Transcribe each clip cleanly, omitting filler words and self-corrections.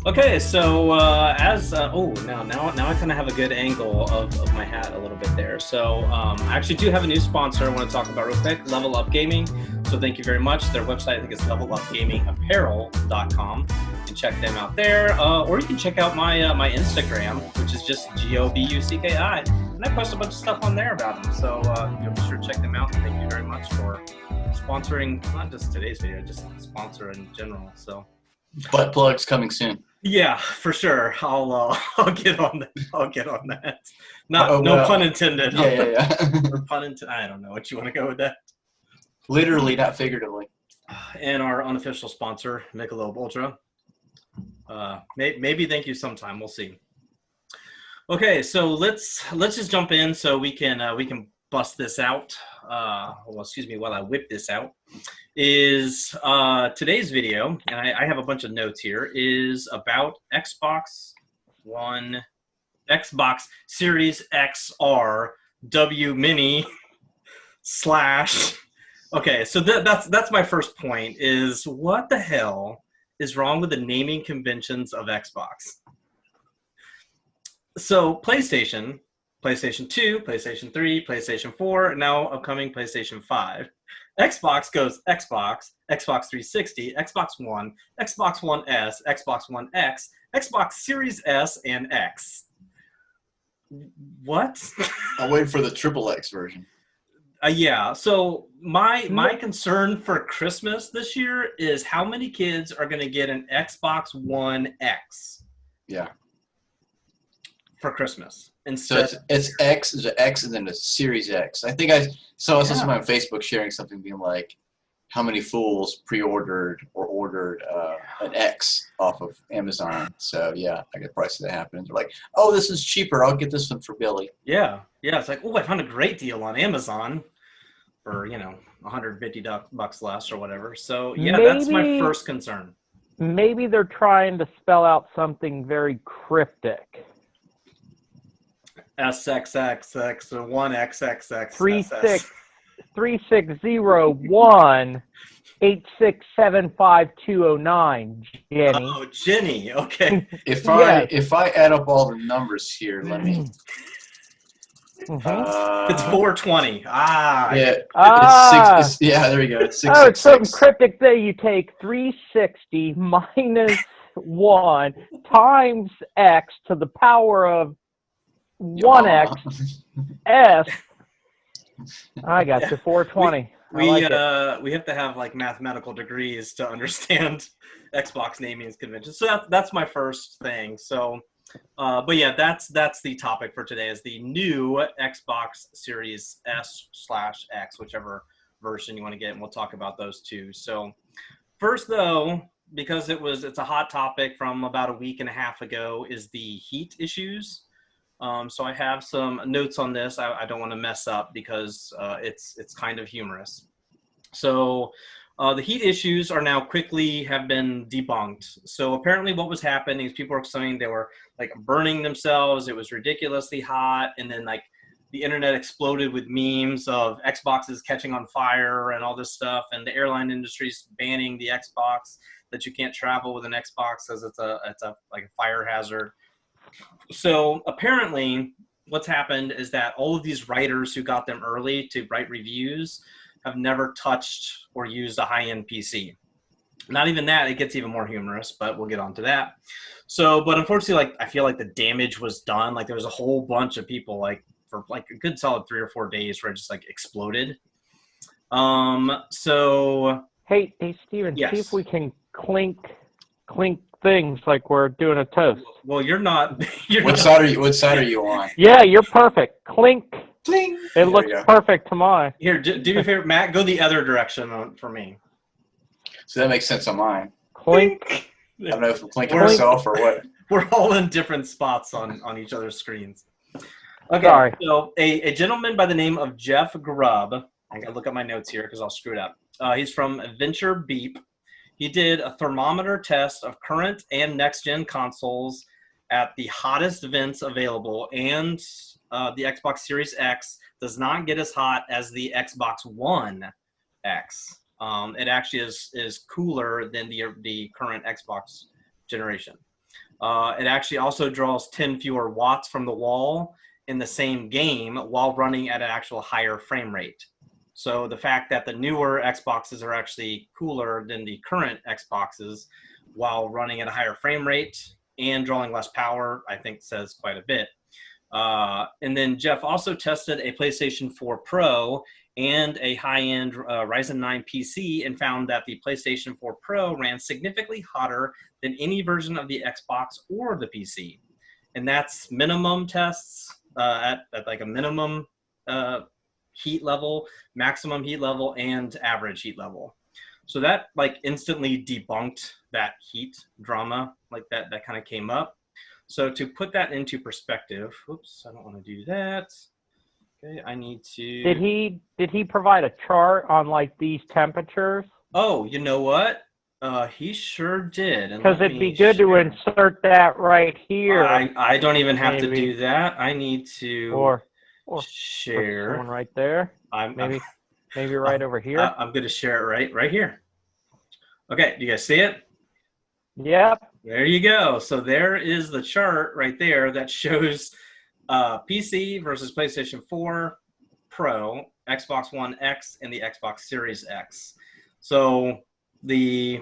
Okay, so now I kind of have a good angle of my hat a little bit there. So I actually do have a new sponsor I want to talk about real quick, Level Up Gaming. So thank you very much. Their website, I think, is levelupgamingapparel.com. You can check them out there, or you can check out my Instagram, which is just GOBUCKI, and I post a bunch of stuff on there about them. So be sure to check them out. And thank you very much for sponsoring not just today's video, just sponsor in general. So. Butt plugs coming soon. Yeah, for sure. I'll get on that. I'll get on that. No pun intended. Yeah. Or pun intended. I don't know what you want to go with that. Literally, not figuratively. And our unofficial sponsor, Michelob Ultra. Maybe thank you sometime. We'll see. Okay, so let's just jump in so we can bust this out. Well, excuse me, while I whip this out, is today's video, and I have a bunch of notes here, is about Xbox Series XR W Mini / Okay, so that's my first point, is what the hell is wrong with the naming conventions of Xbox? So PlayStation 2, PlayStation 3, PlayStation 4, and now upcoming PlayStation 5. Xbox goes Xbox, Xbox 360, Xbox One, Xbox One S, Xbox One X, Xbox Series S, and X. What? I'll wait for the XXX version. Yeah, so my concern for Christmas this year is how many kids are going to get an Xbox One X. Yeah. For Christmas. So it's X, there's an X, and then a Series X. I think I saw somebody on Facebook sharing something being like, how many fools pre-ordered or ordered an X off of Amazon. So yeah, I get prices that happen. They're like, oh, this is cheaper. I'll get this one for Billy. Yeah. It's like, oh, I found a great deal on Amazon for, $150 less or whatever. So yeah, that's my first concern. Maybe they're trying to spell out something very cryptic. SXXX, 1XXX. 3601 8675209. Jenny. Oh, Jenny. Okay. If I add up all the numbers here, let me. It's 420. Yeah. Yeah, there you go. It's 666. Oh, it's something cryptic there. You take 360 minus 1 times X to the power of 1X S. I got you 420. We have to have like mathematical degrees to understand Xbox naming conventions. So that's my first thing. So, but yeah, that's the topic for today, is the new Xbox Series S/X, whichever version you want to get, and we'll talk about those two. So first, though, because it's a hot topic from about a week and a half ago, is the heat issues. So I have some notes on this. I don't want to mess up because it's kind of humorous. So the heat issues are now have been debunked. So apparently what was happening is people were saying they were like burning themselves. It was ridiculously hot. And then like the internet exploded with memes of Xboxes catching on fire and all this stuff. And the airline industry's banning the Xbox, that you can't travel with an Xbox because it's a like a fire hazard. So apparently what's happened is that all of these writers who got them early to write reviews have never touched or used a high-end PC. Not even that, it gets even more humorous, but we'll get on to that. So, but unfortunately, like, I feel like the damage was done. Like there was a whole bunch of people like for like a good solid 3 or 4 days where it just like exploded. So. Hey, Steven, yes. See if we can clink things like we're doing a toast. Well, you're not. What side are you on? Yeah, you're perfect. Clink. Cling. It looks perfect to mine. Here, do me a favor, Matt. Go the other direction for me. So that makes sense on mine. Clink. I don't know if I'm clinking myself or what. We're all in different spots on each other's screens. Okay. Sorry. So a gentleman by the name of Jeff Grubb. I gotta look at my notes here because I'll screw it up. He's from Venture Beep. He did a thermometer test of current and next-gen consoles at the hottest vents available, and the Xbox Series X does not get as hot as the Xbox One X. It actually is cooler than the current Xbox generation. It actually also draws 10 fewer watts from the wall in the same game while running at an actual higher frame rate. So the fact that the newer Xboxes are actually cooler than the current Xboxes while running at a higher frame rate and drawing less power, I think says quite a bit. And then Jeff also tested a PlayStation 4 Pro and a high-end Ryzen 9 PC and found that the PlayStation 4 Pro ran significantly hotter than any version of the Xbox or the PC. And that's minimum tests at like a minimum heat level, maximum heat level, and average heat level. So that like instantly debunked that heat drama, like that kind of came up. So to put that into perspective, oops, I don't want to do that. Okay, I need to. Did he provide a chart on like these temperatures? Oh, you know what? He sure did. Because it'd be good to insert that right here. I don't even have to do that. I need to or share. One right there. Maybe right over here. I'm going to share it right here. Okay, do you guys see it? Yep. There you go. So there is the chart right there that shows PC versus PlayStation 4 Pro, Xbox One X, and the Xbox Series X. So the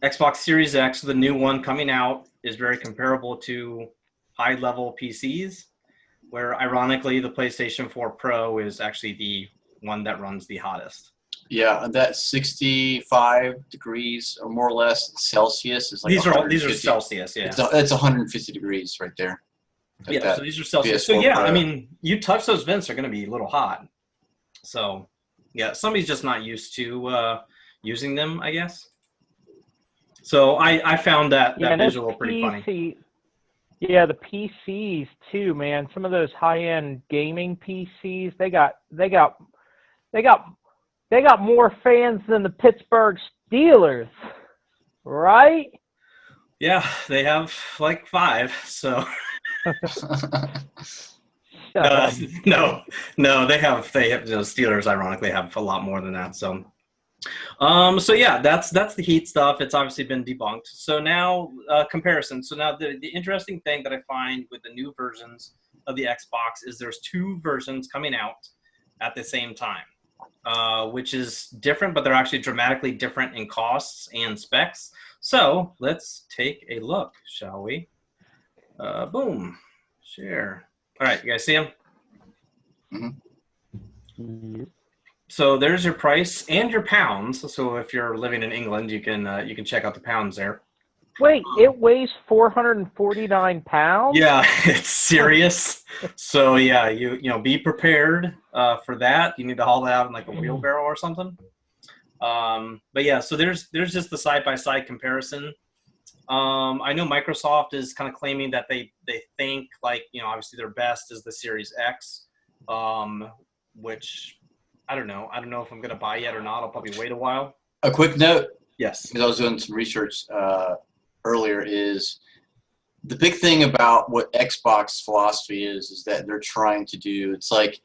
Xbox Series X, the new one coming out, is very comparable to high-level PCs, where ironically the PlayStation 4 Pro is actually the one that runs the hottest. Yeah, and that 65 degrees or more or less Celsius is like these are Celsius. Yeah, it's 150 degrees right there. Like yeah, so these are Celsius. So yeah, Pro. I mean, you touch those vents, they're going to be a little hot. So yeah, somebody's just not used to using them, I guess. So I found that visual pretty funny. Yeah, the PCs too, man. Some of those high-end gaming PCs, they got more fans than the Pittsburgh Steelers, right? Yeah, they have like 5. So no, they have the Steelers. Ironically, have a lot more than that. So. So yeah, that's the heat stuff. It's obviously been debunked. So now comparison. So now the interesting thing that I find with the new versions of the Xbox is there's 2 versions coming out at the same time, which is different, but they're actually dramatically different in costs and specs. So let's take a look, shall we? Boom, share. All right, you guys see them? Mm-hmm. So there's your price and your pounds. So if you're living in England, you can check out the pounds there. Wait, it weighs 449 pounds? Yeah, it's serious. So yeah, you know, be prepared for that. You need to haul it out in like a wheelbarrow or something. But yeah, so there's just the side-by-side comparison. I know Microsoft is kind of claiming that they think like, you know, obviously their best is the Series X, which I don't know if I'm going to buy yet or not. I'll probably wait a while. A quick note. Yes. Because I was doing some research earlier, is the big thing about what Xbox philosophy is that they're trying to do. It's like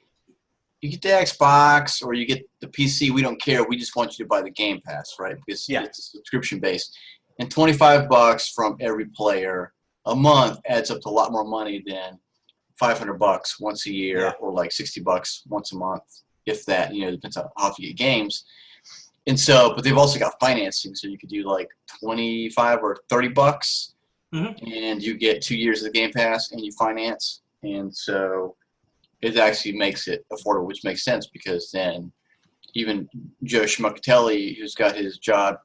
you get the Xbox or you get the PC. We don't care. We just want you to buy the Game Pass, right? Because it's a subscription base. And $25 from every player a month adds up to a lot more money than $500 once a year or like $60 once a month. If that, you know, depends on how you get games. And so, but they've also got financing, so you could do like $25 or $30, and you get 2 years of the Game Pass, and you finance. And so, it actually makes it affordable, which makes sense because then even Joe Schmuckatelli, who's got his job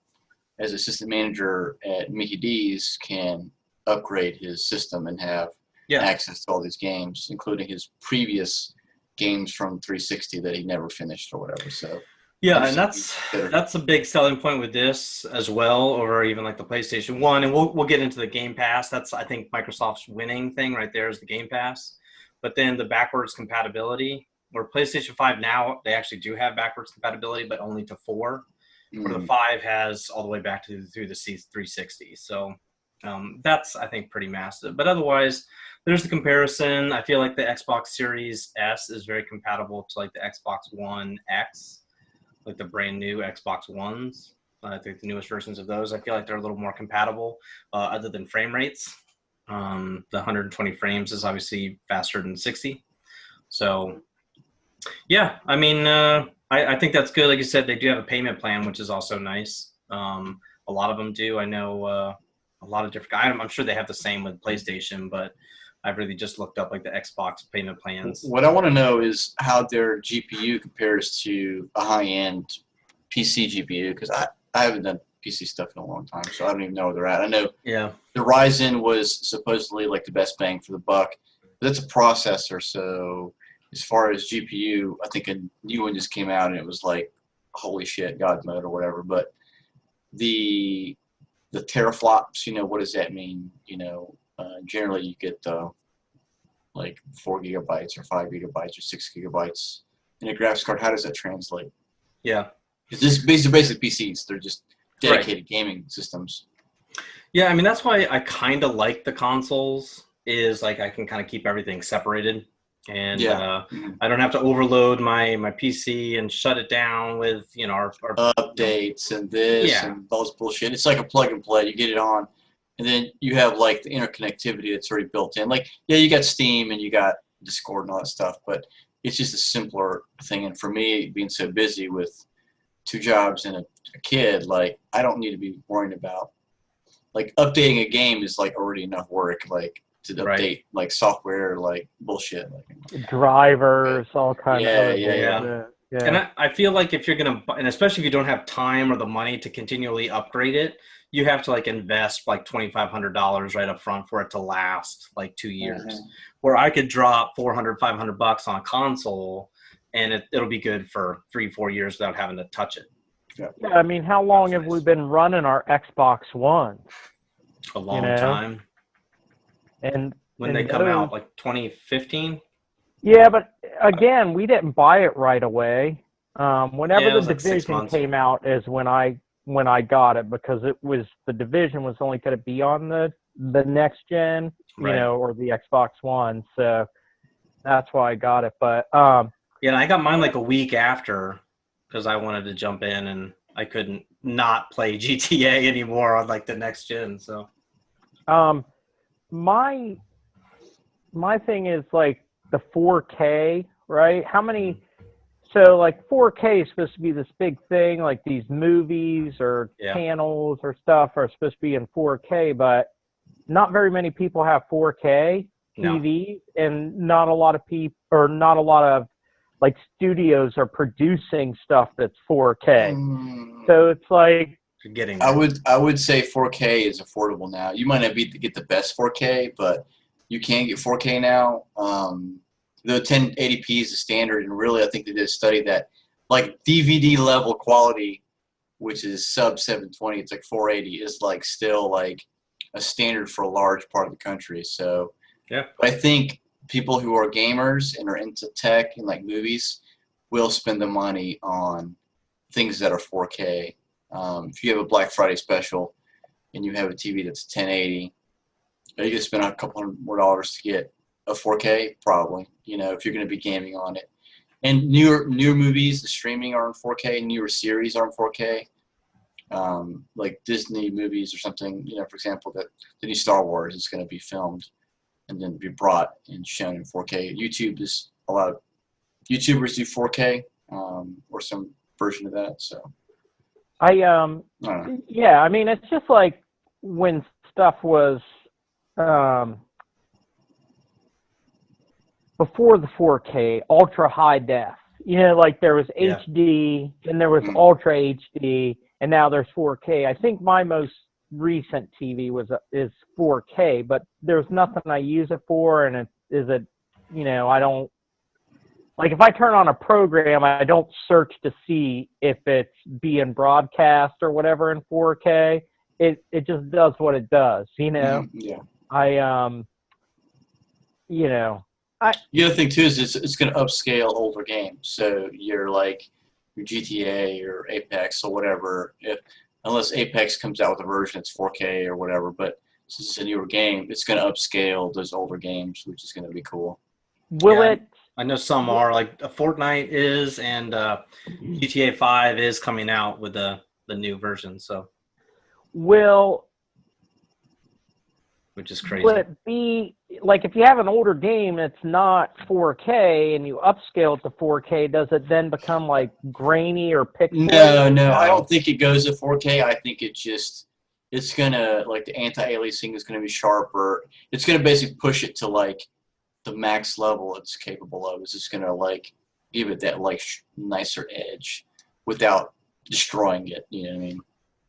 as assistant manager at Mickey D's, can upgrade his system and have access to all these games, including his previous games from 360 that he never finished or whatever. So yeah, and that's a big selling point with this as well, over even like the PlayStation 1, and we'll get into the Game Pass. That's, I think, Microsoft's winning thing right there is the Game Pass. But then the backwards compatibility, where PlayStation 5 now, they actually do have backwards compatibility, but only to 4. Where the 5 has all the way back to through the C360. So that's, I think, pretty massive. But otherwise, there's the comparison. I feel like the Xbox Series S is very compatible to like the Xbox One X, like the brand new Xbox Ones. I think the newest versions of those, I feel like they're a little more compatible, other than frame rates. The 120 frames is obviously faster than 60. So, yeah, I mean, I think that's good. Like you said, they do have a payment plan, which is also nice. A lot of them do. I know a lot of different. I'm sure they have the same with PlayStation, but I've really just looked up like the Xbox payment plans. What I want to know is how their GPU compares to a high-end PC GPU, because I haven't done PC stuff in a long time, so I don't even know where they're at. I know Yeah. the Ryzen was supposedly like the best bang for the buck, but it's a processor, so as far as GPU, I think a new one just came out and it was like, holy shit, God mode or whatever. But the teraflops, what does that mean? Generally you get like 4 gigabytes or 5 gigabytes or 6 gigabytes in a graphics card. How does that translate? Yeah. Because this basically PCs. They're just dedicated gaming systems. Yeah, I mean, that's why I kind of like the consoles, is like I can kind of keep everything separated. And I don't have to overload my PC and shut it down with, our updates and this and all this bullshit. It's like a plug and play. You get it on, and then you have like the interconnectivity that's already built in. Like, yeah, you got Steam and you got Discord and all that stuff, but it's just a simpler thing. And for me, being so busy with 2 jobs and a kid, like I don't need to be worrying about like updating a game is like already enough work. Like to update like software, like bullshit, like drivers, all kinds of yeah. And I feel like if you're gonna, and especially if you don't have time or the money to continually upgrade it, you have to like invest like $2,500 right up front for it to last like 2 years. Where I could drop $400-500 on a console, and it'll be good for 3-4 years without having to touch it. Yeah, I mean, how long have we been running our Xbox One? A long time. And when they come out, like 2015. Yeah, but again, we didn't buy it right away. Whenever the Division came out is when I got it, because the Division was only going to be on the next gen, or the Xbox One. So that's why I got it. But yeah, I got mine like a week after because I wanted to jump in and I couldn't not play GTA anymore on like the next gen. So my thing is like the 4K, right? How many? So like 4K is supposed to be this big thing, like these movies or channels or stuff are supposed to be in 4K, but not very many people have 4K TVs, and not a lot of like studios are producing stuff that's 4K. So it's like I would say 4K is affordable now. You might not get the best 4K, but you can get 4K now. The 1080p is the standard, and really I think they did a study that like DVD level quality, which is sub 720, it's like 480, is like still like a standard for a large part of the country. So I think people who are gamers and are into tech and like movies will spend the money on things that are 4K. If you have a Black Friday special and you have a TV that's 1080, you can spend a couple $100 more to get a 4K, probably, if you're going to be gaming on it. And newer movies, the streaming are in 4K, newer series are in 4K. Like Disney movies or something, for example, that the new Star Wars is going to be filmed and then be brought and shown in 4K. A lot of YouTubers do 4K or some version of that. So I mean, it's just like when stuff was before the 4K, ultra high def. Like there was HD, and there was ultra HD, and now there's 4K. I think my most recent TV is 4K, but there's nothing I use it for, and I don't, like if I turn on a program, I don't search to see if it's being broadcast or whatever in 4K. It just does what it does, Yeah. The other thing too is it's going to upscale older games. So you're like your GTA or Apex or whatever. Unless Apex comes out with a version that's 4K or whatever, but since it's a newer game, it's going to upscale those older games, which is going to be cool. Will it? I know some are, like Fortnite is, and GTA 5 is coming out with the the new version. So, Will which is crazy. will it be like if you have an older game that's not 4K and you upscale it to 4K, does it then become like grainy or pixelated? No, I don't think it goes to 4K. I think it's gonna, like, the anti-aliasing is gonna be sharper. It's gonna basically push it to like the max level it's capable of. It's just gonna like give it that like nicer edge without destroying it. You know what I mean?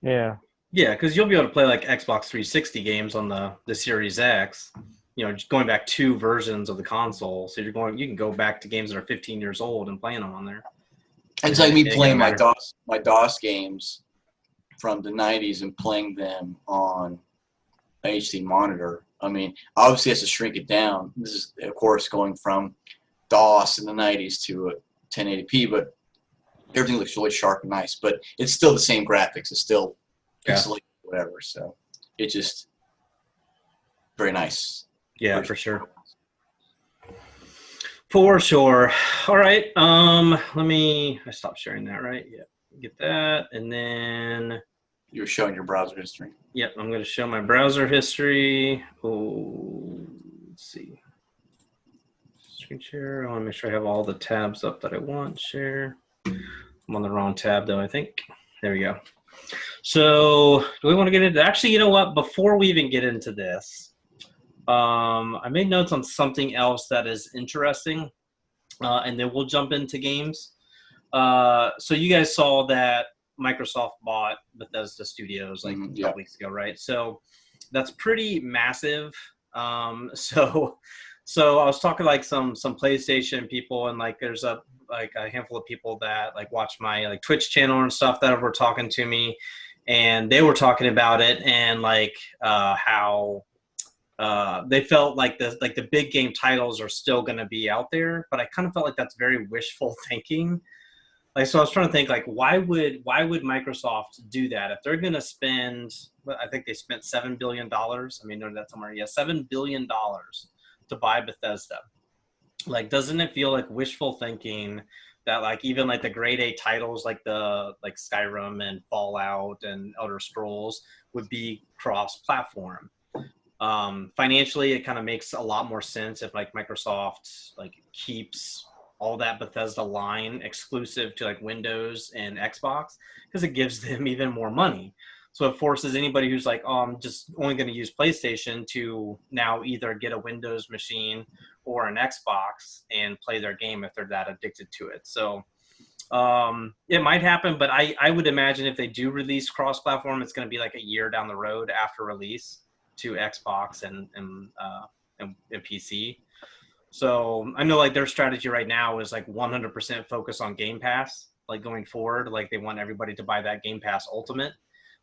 Yeah. Yeah, because you'll be able to play like Xbox 360 games on the Series X. You know, just going back 2 versions of the console, so you can go back to games that are 15 years old and playing them on there. It's like me It playing doesn't my DOS games from the 90s and playing them on an HD monitor. I mean, obviously it has to shrink it down. This is, of course, going from DOS in the 90s to a 1080p, but everything looks really sharp and nice. But it's still the same graphics. It's still pixelated, whatever. So it's just very nice. Yeah, for sure. For sure. All right. I stopped sharing that, right? Yeah. Get that. And then You're showing your browser history. yep, I'm going to show my browser history. Oh, let's see. Screen share. I want to make sure I have all the tabs up that I want. Share. I'm on the wrong tab, though, I think. There we go. So do we want to get into, actually, you know what? Before we even get into this, I made notes on something else that is interesting, and then we'll jump into games. So you guys saw that Microsoft bought Bethesda Studios like a couple weeks ago, right? So that's pretty massive. So I was talking like some PlayStation people, and like there's a handful of people that like watch my like Twitch channel and stuff that were talking to me, and they were talking about it and like how they felt like the big game titles are still going to be out there, but I kind of felt like that's very wishful thinking. Like, so I was trying to think, like, why would Microsoft do that if they're going to spend? I think they spent $7 billion. I mean, no, that's somewhere. Yeah, $7 billion to buy Bethesda. Like, doesn't it feel like wishful thinking that like even like the grade A titles like Skyrim and Fallout and Elder Scrolls would be cross-platform? Financially, it kind of makes a lot more sense if like Microsoft like keeps all that Bethesda line exclusive to like Windows and Xbox, because it gives them even more money. So it forces anybody who's like, oh, I'm just only going to use PlayStation to now either get a Windows machine or an Xbox and play their game if they're that addicted to it. So it might happen, but I would imagine if they do release cross-platform, it's going to be like a year down the road after release to Xbox and PC. So I know like their strategy right now is like 100% focus on Game Pass, like going forward. Like they want everybody to buy that Game Pass Ultimate,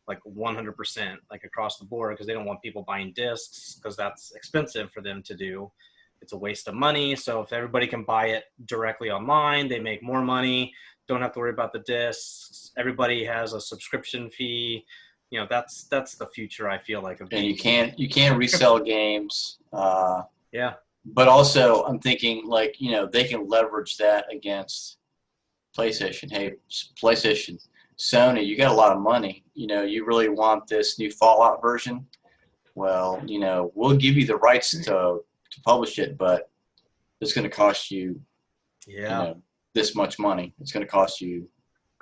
like 100%, like across the board, because they don't want people buying discs because that's expensive for them to do. It's a waste of money. So if everybody can buy it directly online, they make more money. Don't have to worry about the discs. Everybody has a subscription fee. You know, that's the future, I feel like. And you can't resell games. Yeah. But also, I'm thinking, like, you know, they can leverage that against PlayStation. Hey, PlayStation, Sony, you got a lot of money. You know, you really want this new Fallout version? Well, you know, we'll give you the rights to publish it, but it's going to cost you, you know, this much money. It's going to cost you,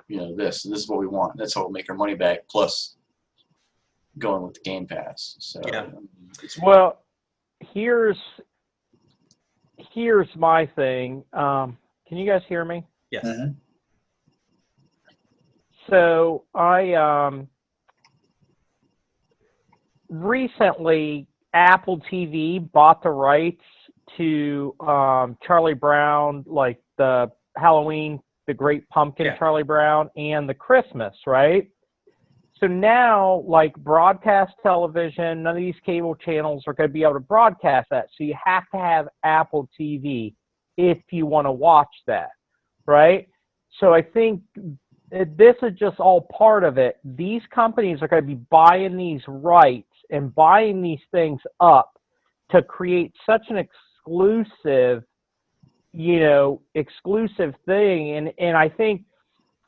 you know, this. This is what we want. That's how we'll make our money back, plus going with the Game Pass. So, well, here's my thing. Can you guys hear me? Yes. Mm-hmm. So I recently Apple TV bought the rights to Charlie Brown, like the Halloween, the Great Pumpkin, Charlie Brown, and the Christmas, right? So now, like broadcast television, none of these cable channels are going to be able to broadcast that. So you have to have Apple TV if you want to watch that, right? So I think this is just all part of it. These companies are going to be buying these rights and buying these things up to create such an exclusive, you know, exclusive thing. And I think,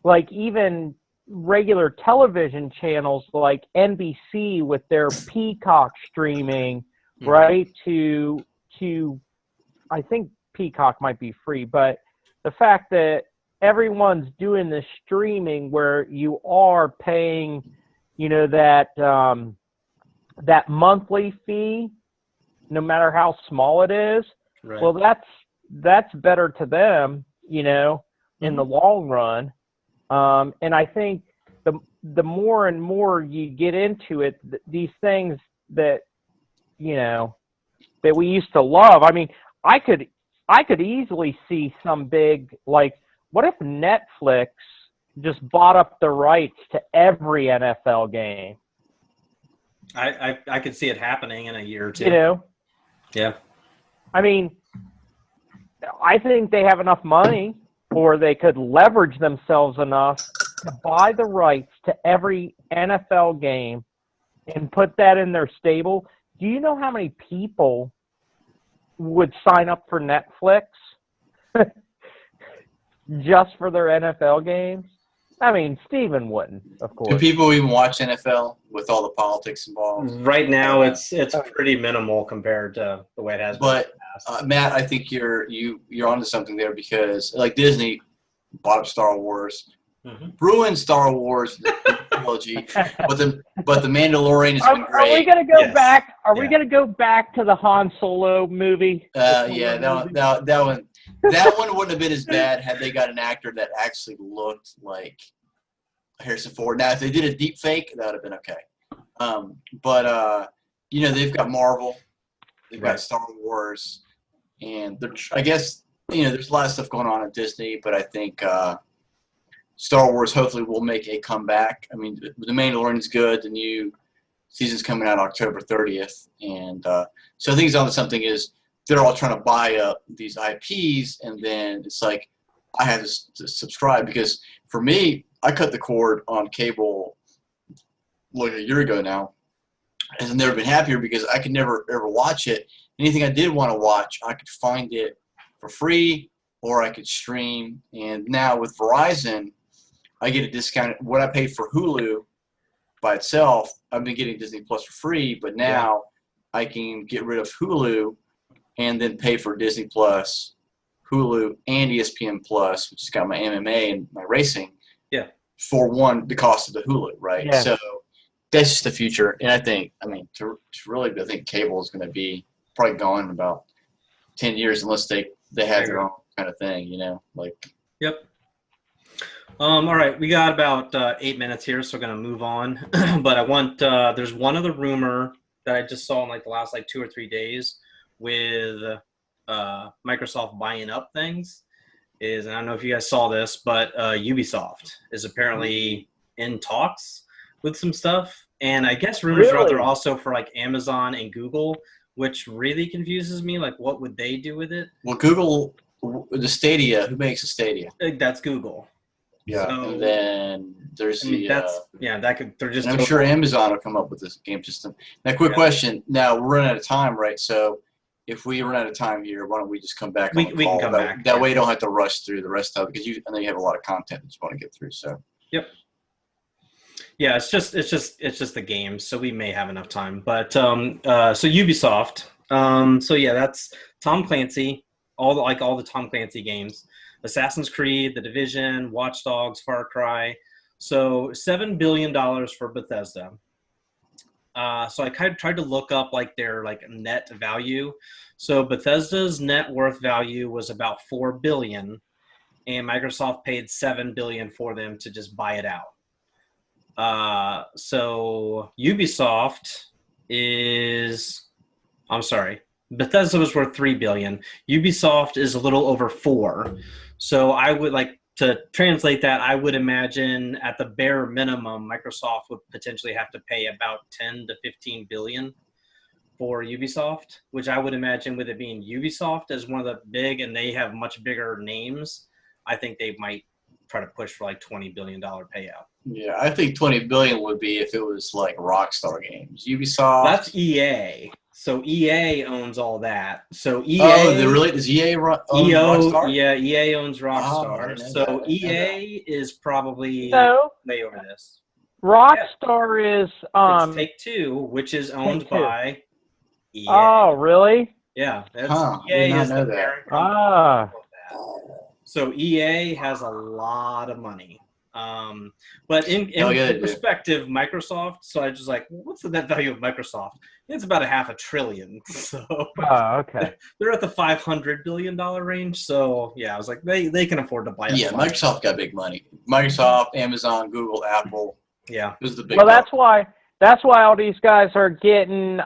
like, even regular television channels like NBC with their Peacock streaming, right? To I think Peacock might be free, but the fact that everyone's doing this streaming where you are paying, that monthly fee, no matter how small it is. Right. Well, that's better to them, in the long run. And I think the more and more you get into it, these things that, that we used to love. I mean, I could easily see some big, like, what if Netflix just bought up the rights to every NFL game? I could see it happening in a year or two. Yeah. I mean, I think they have enough money, or they could leverage themselves enough to buy the rights to every NFL game and put that in their stable. Do you know how many people would sign up for Netflix just for their NFL games? I mean, Steven wouldn't, of course. Do people even watch NFL with all the politics involved? Right now, it's pretty minimal compared to the way it has been. But Matt, I think you're onto something there, because like Disney bought up Star Wars, ruined Star Wars trilogy, but the Mandalorian has been great. Are we gonna go back? Are we gonna go back to the Han Solo movie? Yeah, that one wouldn't have been as bad had they got an actor that actually looked like Harrison Ford. Now, if they did a deep fake, that would have been okay. But they've got Marvel, they've got Star Wars, and I guess there's a lot of stuff going on at Disney. But I think Star Wars hopefully will make a comeback. I mean, The Mandalorian's good. The new season's coming out October 30th, and so I think it's onto something is. They're all trying to buy up these IPs, and then it's like I have to subscribe, because for me, I cut the cord on cable like a year ago now, and I've never been happier because I could never ever watch it. Anything I did want to watch, I could find it for free or I could stream. And now with Verizon, I get a discount. What I paid for Hulu by itself, I've been getting Disney Plus for free, but now I can get rid of Hulu and then pay for Disney Plus, Hulu, and ESPN Plus, which has got my MMA and my racing, for the cost of the Hulu, right? Yeah. So that's just the future. And I think cable is going to be probably gone in about 10 years unless they have their own kind of thing, Yep. All right, we got about 8 minutes here, so we're going to move on. But I want there's one other rumor that I just saw in the last 2 or 3 days with Microsoft buying up things, and I don't know if you guys saw this, but Ubisoft is apparently in talks with some stuff, and I guess rumors are out there also for Amazon and Google, which really confuses me. What would they do with it? Well, Google, the Stadia, who makes the Stadia? That's Google. Yeah, so, and then there's I'm sure Amazon will come up with this game system. Now, quick question. Now, we're running out of time, right? So if we run out of time here, why don't we just come back on the call? We can come back. That way you don't have to rush through the rest of it, because I know you have a lot of content that you want to get through. So. Yep. Yeah, it's just the game, so we may have enough time. But so Ubisoft. That's Tom Clancy. All the Tom Clancy games. Assassin's Creed, The Division, Watch Dogs, Far Cry. So $7 billion for Bethesda. So I kind of tried to look up their net value. So Bethesda's net worth value was about $4 billion, and Microsoft paid $7 billion for them to just buy it out. So Ubisoft Bethesda was worth $3 billion. Ubisoft is a little over $4 billion. So I would to translate that, I would imagine at the bare minimum, Microsoft would potentially have to pay about 10 to 15 billion for Ubisoft, which I would imagine, with it being Ubisoft as one of the big, and they have much bigger names, I think they might try to push for $20 billion payout. Yeah, I think 20 billion would be if it was Rockstar Games. Ubisoft. That's EA. So EA owns all that. So EA. Oh, does EA own Rockstar? Yeah, EA owns Oh, I Rockstar. didn't know So that. I didn't know that. EA is probably No, way over this. Rockstar is It's Take-Two, which is owned Take-Two. by EA. Oh, really? Yeah, that's I EA did not is know the that. parent company Ah. of that. So EA has a lot of money. But in perspective, Microsoft, so I just like, what's the net value of Microsoft? It's about $500 billion. So Oh, okay. they're at the $500 billion range. So yeah, I was like, they can afford to buy it. Yeah, Microsoft got big money. Microsoft, Amazon, Google, Apple. Yeah, those are the big. Well, that's why all these guys are getting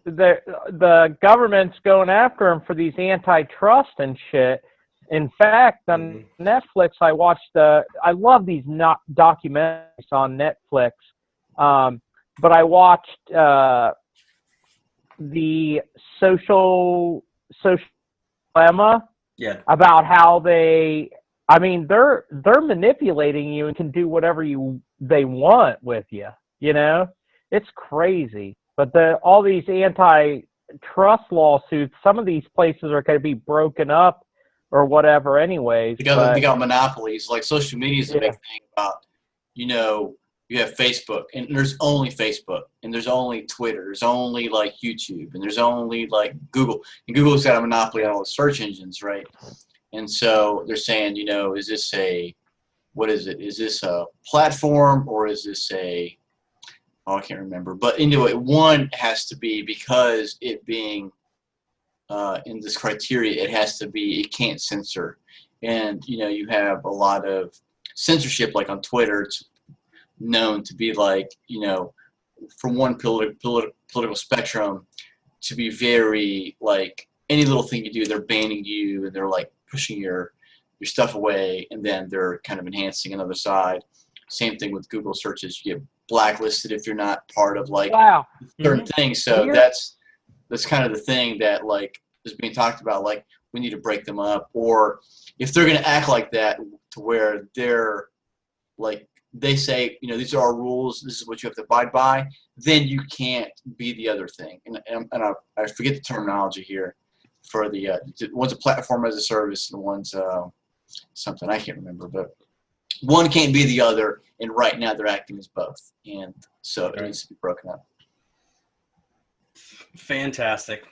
the government's going after them for these antitrust and shit. In fact, on Netflix, I love these documentaries on Netflix, but I watched the social dilemma. Yeah. About how they're manipulating you and can do whatever they want with you. You know, it's crazy. But all these antitrust lawsuits, some of these places are going to be broken up or whatever anyways. They got monopolies. Like social media is a big thing about, you have Facebook, and there's only Facebook, and there's only Twitter, there's only like YouTube, and there's only like Google. And Google's got a monopoly on all the search engines, right? And so they're saying, is this what is it? Is this a platform or is this I can't remember. But anyway, one has to be, because it being in this criteria, it can't censor. And, you have a lot of censorship, like on Twitter. It's known to be like, from one political spectrum to be very, like, any little thing you do, they're banning you, and they're like pushing your stuff away, and then they're kind of enhancing another side. Same thing with Google searches. You get blacklisted if you're not part of like certain things. So that's kind of the thing that like is being talked about. Like, we need to break them up, or if they're going to act like that, to where they're like, they say, these are our rules, this is what you have to abide by, then you can't be the other thing. And I forget the terminology here for the one's a platform as a service, and one's something I can't remember, but one can't be the other, and right now they're acting as both, and so it needs to be broken up. Fantastic.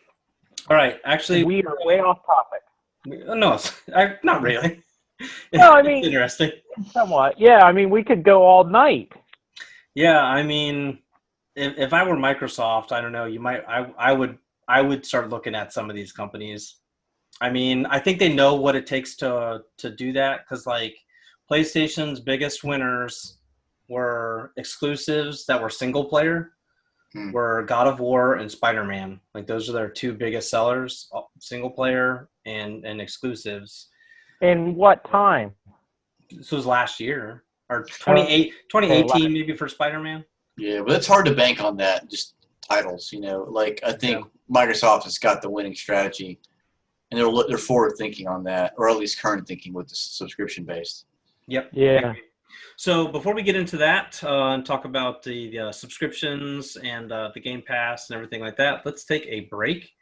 All right, actually, we are way off topic. No, not really. No, I mean, it's interesting. Somewhat, yeah. I mean, we could go all night. Yeah, I mean, if I were Microsoft, I don't know. I would start looking at some of these companies. I mean, I think they know what it takes to do that, because like PlayStation's biggest winners were exclusives that were single player, were God of War and Spider-Man. Like, those are their two biggest sellers, single player and exclusives. In what time? This was last year, or 2018 maybe for Spider-Man. Yeah, but it's hard to bank on that, just titles, Like, I think Microsoft has got the winning strategy, and they're forward thinking on that, or at least current thinking with the subscription based. Yep. Yeah. So before we get into that and talk about the subscriptions and the Game Pass and everything like that, let's take a break.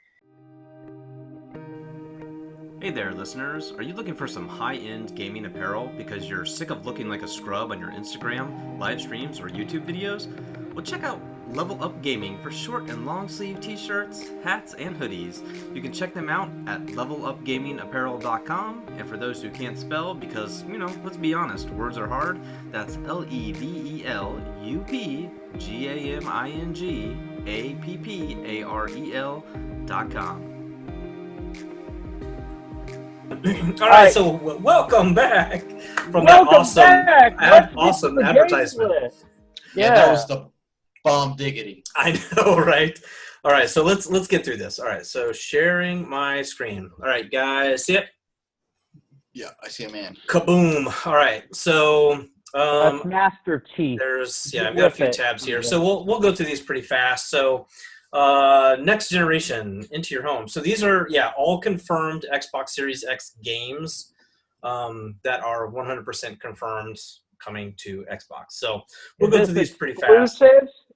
Hey there, listeners. Are you looking for some high-end gaming apparel because you're sick of looking like a scrub on your Instagram, live streams, or YouTube videos? Well, check out Level Up Gaming for short and long sleeve t-shirts, hats, and hoodies. You can check them out at levelupgamingapparel.com. And for those who can't spell, because, let's be honest, words are hard, that's levelupgamingapparel.com. All right, so welcome back from that awesome advertisement. Yeah, that was the bomb diggity. I know, right? All right, so let's get through this. All right, so sharing my screen. All right, guys, see it? Yeah, I see a man. Kaboom! All right, so that's Master Chief. I've got a few tabs here, so we'll go through these pretty fast. So. Next generation into your home. So these are all confirmed Xbox Series X games that are 100% confirmed coming to Xbox. So we'll go through these pretty fast.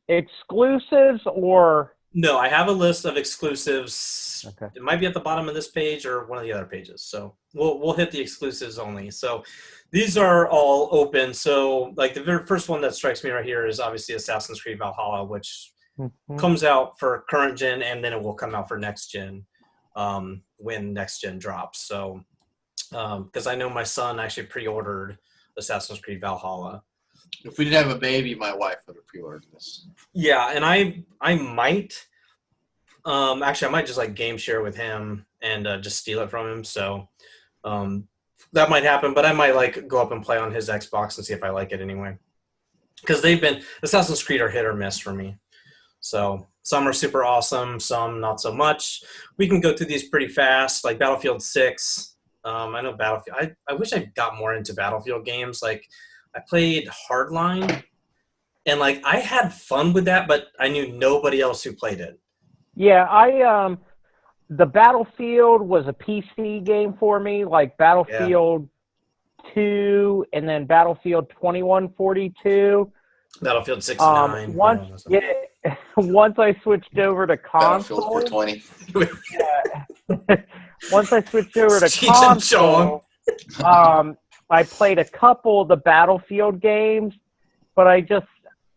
Exclusives or No, I have a list of exclusives. Okay. It might be at the bottom of this page or one of the other pages. So we'll hit the exclusives only. So these are all open. So like the very first one that strikes me right here is obviously Assassin's Creed Valhalla, which Mhm. comes out for current gen, and then it will come out for next gen when next gen drops. So because I know my son actually pre-ordered Assassin's Creed Valhalla. If we didn't have a baby, my wife would have pre-ordered this. Yeah, and I might actually I might just like game share with him and just steal it from him. So that might happen, but I might like go up and play on his Xbox and see if I like it anyway. Because they've been Assassin's Creed are hit or miss for me. So some are super awesome, some not so much. We can go through these pretty fast, like Battlefield 6. I know Battlefield. I wish I got more into Battlefield games. Like I played Hardline, and like I had fun with that, but I knew nobody else who played it. Yeah, the Battlefield was a PC game for me, like Battlefield 2 and then Battlefield 2142. Battlefield 69. Once I switched over to Battlefield console, 420. once I switched over to Cheech and Chong. console, I played a couple of the Battlefield games, but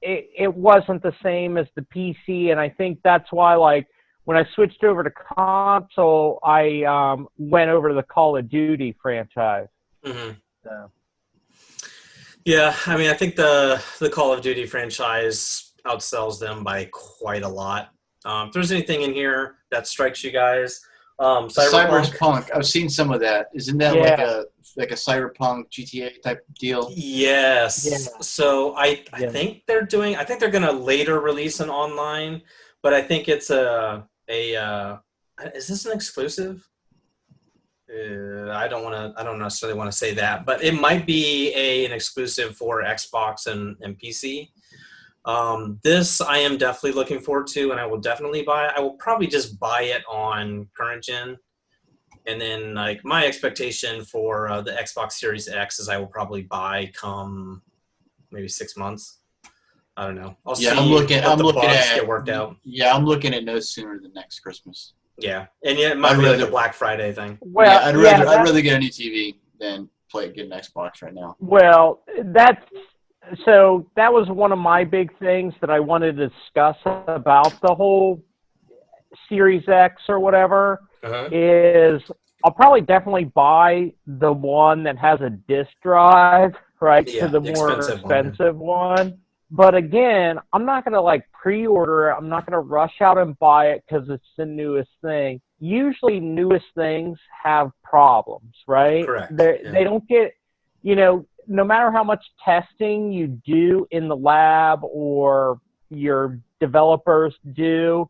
it wasn't the same as the PC, and I think that's why, like, when I switched over to console, I went over to the Call of Duty franchise. Mm-hmm. So. Yeah, I mean, I think the Call of Duty franchise outsells them by quite a lot. If there's anything in here that strikes you guys, Cyberpunk. I've seen some of that. Isn't that Yeah. like a Cyberpunk GTA type deal? Yes. Yeah. So I Yeah. think they're doing. I think they're going to later release an online, but I think it's a. Is this an exclusive? I don't necessarily want to say that, but it might be an exclusive for Xbox and PC. This I am definitely looking forward to, and I will definitely buy it. I will probably just buy it on current gen, and then like my expectation for the Xbox Series X is I will probably buy come maybe 6 months. I don't know. I'll see. I'm looking bugs at get worked out. Yeah, I'm looking at no sooner than next Christmas. Yeah, and yeah, it might be like a Black Friday thing. Well, yeah, I'd rather get a new TV than get an Xbox right now. Well, that was one of my big things that I wanted to discuss about the whole Series X or whatever. Is I'll probably definitely buy the one that has a disk drive, right, Yeah, to the more expensive one. But again, I'm not going to like pre-order it. I'm not going to rush out and buy it because it's the newest thing. Usually newest things have problems, right? Correct. They don't get, no matter how much testing you do in the lab or your developers do,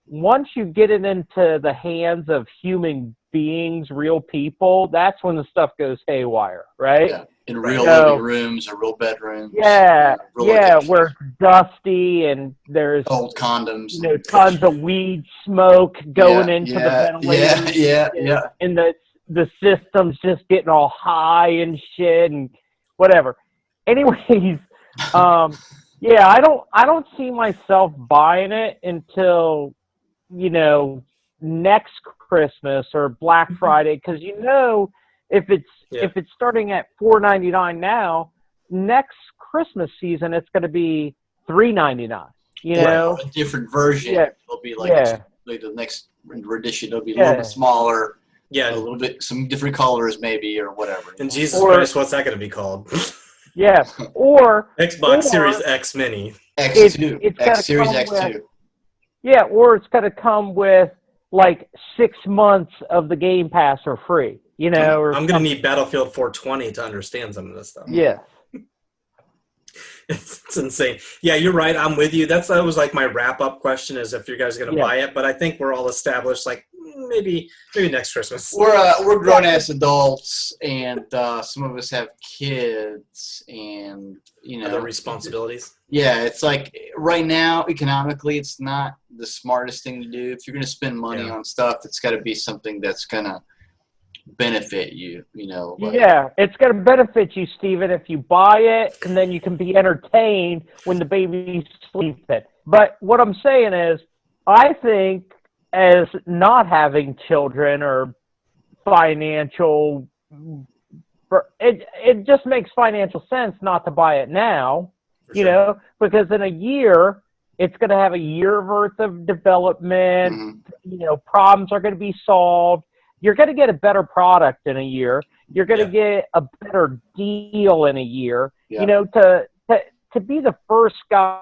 once you get it into the hands of human beings, real people, that's when the stuff goes haywire, right? Yeah. In real living rooms or real bedrooms. Yeah, where it's dusty and there's old condoms. Tons of weed smoke going into the ventilator. Yeah. And the system's just getting all high and shit and whatever. Anyways, I don't see myself buying it until, next Christmas or Black Friday, because if it's starting at $4.99 now, next Christmas season it's going to be $3.99. A different version. Yeah. It'll be like the next edition. It'll be a little bit smaller. Yeah, a little bit, some different colors maybe or whatever. And Jesus Christ, what's that going to be called? Yeah, or Xbox Series X Mini. X2. Series X2. Yeah, or it's going to come with like 6 months of the Game Pass for free. Or I'm going to need Battlefield 420 to understand some of this stuff. Yeah. It's insane. Yeah, you're right. I'm with you. That was like my wrap-up question is if you guys are going to buy it. But I think we're all established like maybe next Christmas. We're grown-ass adults, and some of us have kids and, other responsibilities. Yeah, it's like right now, economically, it's not the smartest thing to do. If you're going to spend money on stuff, it's got to be something that's going to benefit you, Yeah, it's going to benefit you, Steven, if you buy it, and then you can be entertained when the baby's sleeping. But what I'm saying is, I think as not having children or financial, it just makes financial sense not to buy it now, For sure. because in a year, it's going to have a year worth of development, problems are going to be solved. You're going to get a better product in a year. You're going to get a better deal in a year. To be the first guy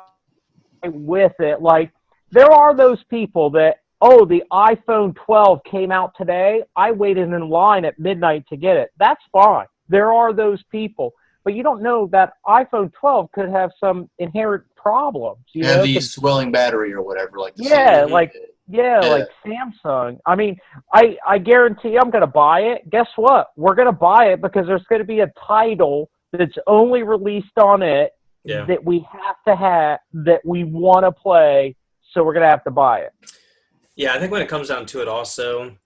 with it, like there are those people that, oh, the iPhone 12 came out today. I waited in line at midnight to get it. That's fine. There are those people, but you don't know that iPhone 12 could have some inherent problems. Have the swelling battery or whatever, like the like Samsung. I mean, I guarantee I'm going to buy it. Guess what? We're going to buy it because there's going to be a title that's only released on it that we have to have, that we want to play, so we're going to have to buy it. Yeah, I think when it comes down to it also,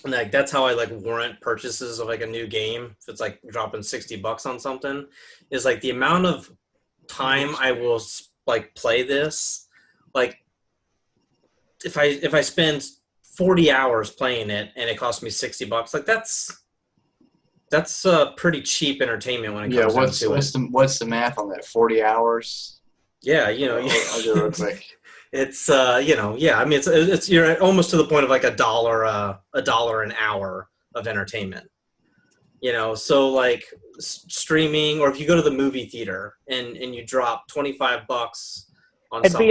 like that's how I like warrant purchases of like a new game. If it's like dropping $60 on something, is like the amount of time I will like play this. Like if I spend 40 hours playing it and it costs me $60, like that's pretty cheap entertainment when it comes down to it. What's the math on that? 40 hours? Yeah, I'll do it real quick. It's I mean it's you're almost to the point of like $1 an hour of entertainment. So like streaming, or if you go to the movie theater and you drop $25 on it'd something.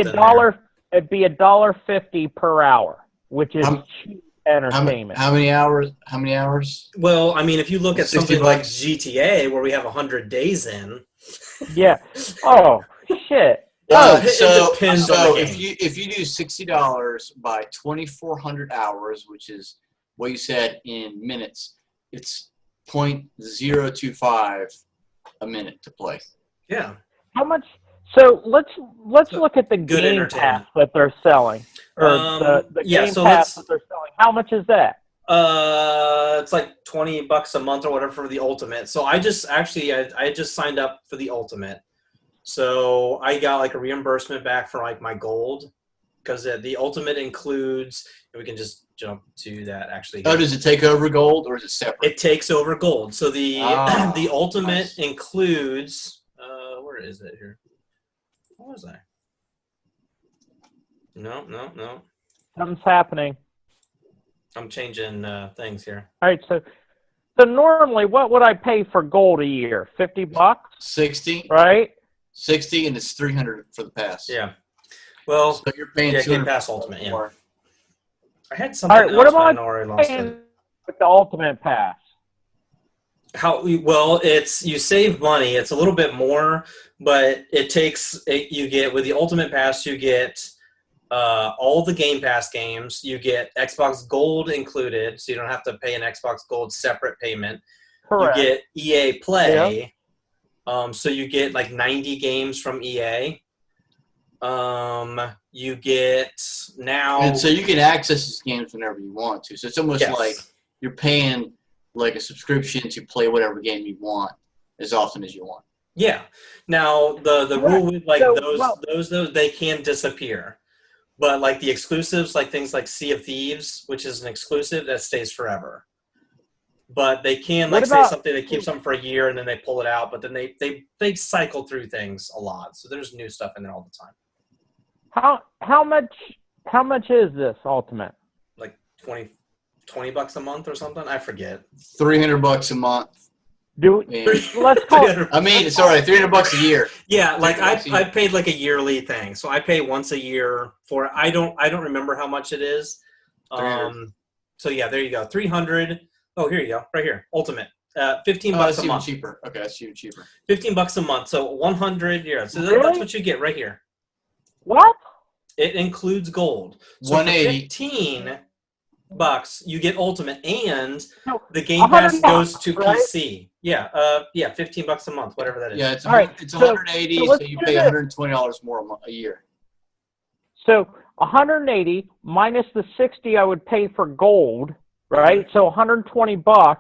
It'd be $1.50 per hour, which is cheap entertainment. How many hours? Well, I mean, if you look at something like $60 GTA, where we have 100 days in. Yeah. Oh shit. So if you do $60 by 2,400 hours, which is what you said in minutes, it's 0.025 a minute to play. Yeah. How much? So let's look at the Game Pass that they're selling, or the Game Pass that they're selling. How much is that? It's like $20 a month or whatever for the Ultimate. So I just signed up for the Ultimate. So I got like a reimbursement back for like my gold, because the Ultimate includes, and we can just jump to that actually. Oh, does it take over gold or is it separate? It takes over gold. So the Ultimate includes, where is it here? What was I? No. Something's happening. I'm changing things here. All right, so normally what would I pay for gold a year? $50? 60. Right? 60, and it's 300 for the pass. Yeah. Well, so you're paying Game Pass Ultimate. Yeah. I had something. All right, what am I paying with the Ultimate Pass? Well, you save money. It's a little bit more, but you get with the Ultimate Pass, you get all the Game Pass games. You get Xbox Gold included, so you don't have to pay an Xbox Gold separate payment. Correct. You get EA Play. Yep. So you get like 90 games from EA. You get now, and so you can access these games whenever you want to. So it's almost like you're paying like a subscription to play whatever game you want as often as you want. Yeah. Now the rule with like those they can disappear, but like the exclusives, like things like Sea of Thieves, which is an exclusive that stays forever. But they can say something, they keep something for a year and then they pull it out, but then they cycle through things a lot. So there's new stuff in there all the time. How much is this Ultimate? Like $20 a month or something? I forget. $300 a month. Let's call it. I mean, sorry, $300 a year. Yeah, like I paid like a yearly thing, so I pay once a year for. I don't remember how much it is. So yeah, there you go, 300. Oh, here you go, right here, Ultimate, $15 a month. Cheaper. Okay, that's even cheaper. $15 a month, so 100. Yeah, so really? That's what you get right here. What? It includes gold. So 180. $15, you get Ultimate, and the Game Pass goes to PC. Yeah, $15 a month, whatever that is. Yeah, it's 180, so you pay $120 more a year. So 180 minus the 60 I would pay for gold, right? So $120.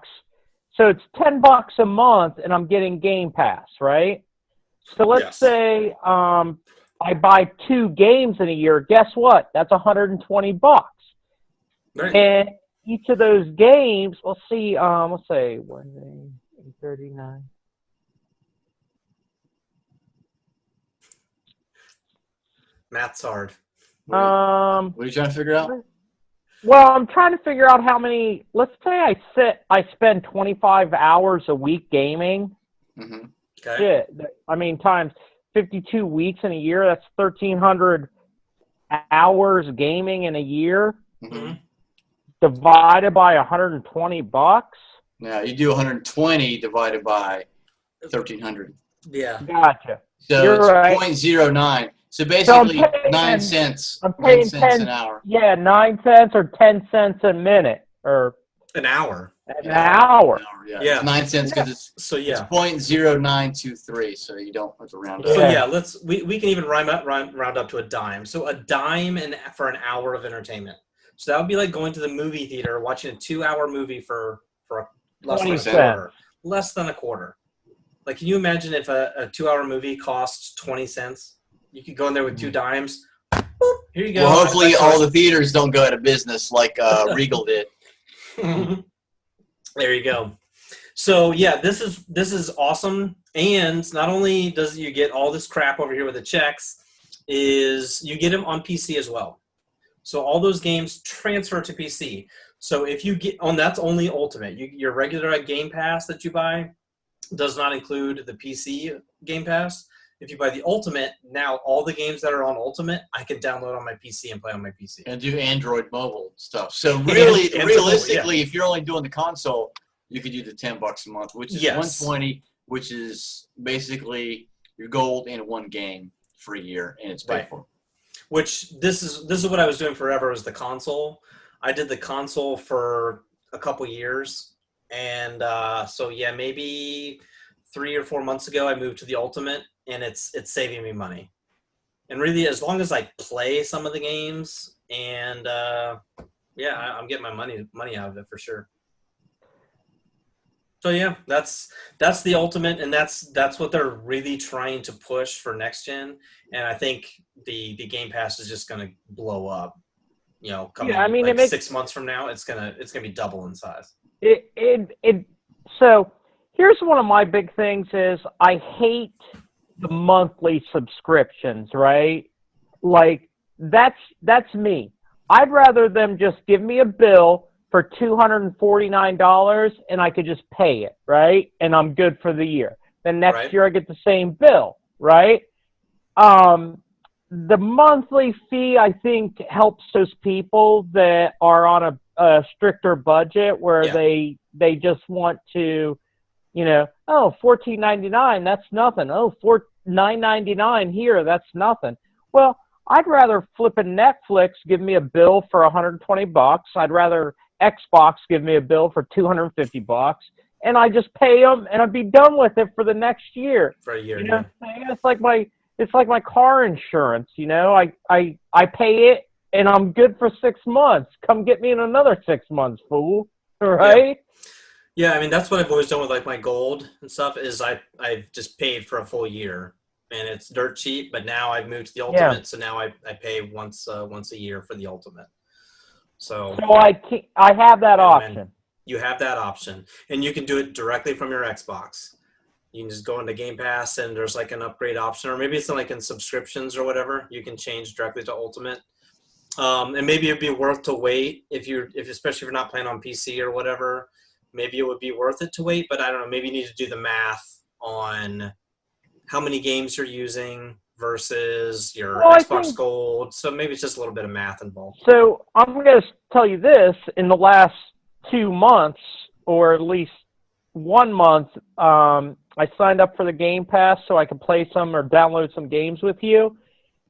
So it's $10 a month, and I'm getting Game Pass, right? So let's say I buy 2 games in a year. Guess what? That's $120. Right. And each of those games, let's see, let's say Wednesday, 8:39. Math's hard. What are you trying to figure out? Well, I'm trying to figure out how many. Let's say I spend 25 hours a week gaming. Mm-hmm. Okay. Shit, I mean, times 52 weeks in a year. That's 1,300 hours gaming in a year. Mm-hmm. Divided by $120. Now you do 120 divided by 1,300. Yeah. Gotcha. So You're it's right. 0.09. So basically, paying 9 cents. I'm 9 paying cents 10 an hour. Yeah, 9 cents or 10 cents a minute or An hour. an hour. Yeah. Yeah. It's 9 cents because it's So yeah. 0.0923. So you don't have to round Yeah. up. So yeah, we can even round up to a dime. So a dime for an hour of entertainment. So that would be like going to the movie theater, watching a 2-hour movie for less than 20 a cents. quarter. Less than a quarter. Like, can you imagine if a 2-hour movie costs 20 cents? You could go in there with 2 dimes. Boop, here you go. Well, hopefully all the theaters don't go out of business like Regal did. There you go. So yeah, this is awesome. And not only does you get all this crap over here with the checks, is you get them on PC as well. So all those games transfer to PC. So if you get on, that's only Ultimate. Your regular Game Pass that you buy does not include the PC Game Pass. If you buy the Ultimate, now all the games that are on Ultimate, I can download on my PC and play on my PC. And do Android mobile stuff. So really, And realistically, yeah. if you're only doing the console, you could do the $10 a month, which is Yes. $120, which is basically your gold in 1 game for a year, and it's paid Right. for. Which this is what I was doing forever, was the console. I did the console for a couple years, and so yeah, maybe 3 or 4 months ago, I moved to the Ultimate, and it's saving me money. And really, as long as I play some of the games, and yeah, I'm getting my money out of it for sure. So yeah, that's the Ultimate, and that's what they're really trying to push for next gen. And I think the Game Pass is just going to blow up. You know, coming like 6 months from now, it's gonna be double in size. So here's one of my big things is I hate the monthly subscriptions, right? Like that's me. I'd rather them just give me a bill for $249 and I could just pay it, right? And I'm good for the year. Then next year I get the same bill, right? The monthly fee, I think, helps those people that are on a stricter budget where they just want to, you know, oh, $14.99, that's nothing. Oh, $9.99 here, that's nothing. Well, I'd rather flipping Netflix give me a bill for $120. I'd rather Xbox give me a bill for $250, and I just pay them, and I'd be done with it for the next year. For a year, you know, it's like my car insurance. You know, I pay it, and I'm good for 6 months. Come get me in another 6 months, fool. Right? Yeah, I mean that's what I've always done with like my gold and stuff. Is I've just paid for a full year, and it's dirt cheap. But now I've moved to the Ultimate, so now I pay once a year for the Ultimate. So I have that option. You have that option, and you can do it directly from your Xbox. You can just go into Game Pass, and there's like an upgrade option, or maybe it's like in subscriptions or whatever. You can change directly to Ultimate, and maybe it'd be worth to wait especially if you're not playing on PC or whatever. Maybe it would be worth it to wait, but I don't know. Maybe you need to do the math on how many games you're using versus your Xbox Gold. So maybe it's just a little bit of math involved. So I'm going to tell you this. In the last 2 months, or at least 1 month, I signed up for the Game Pass so I could play some or download some games with you.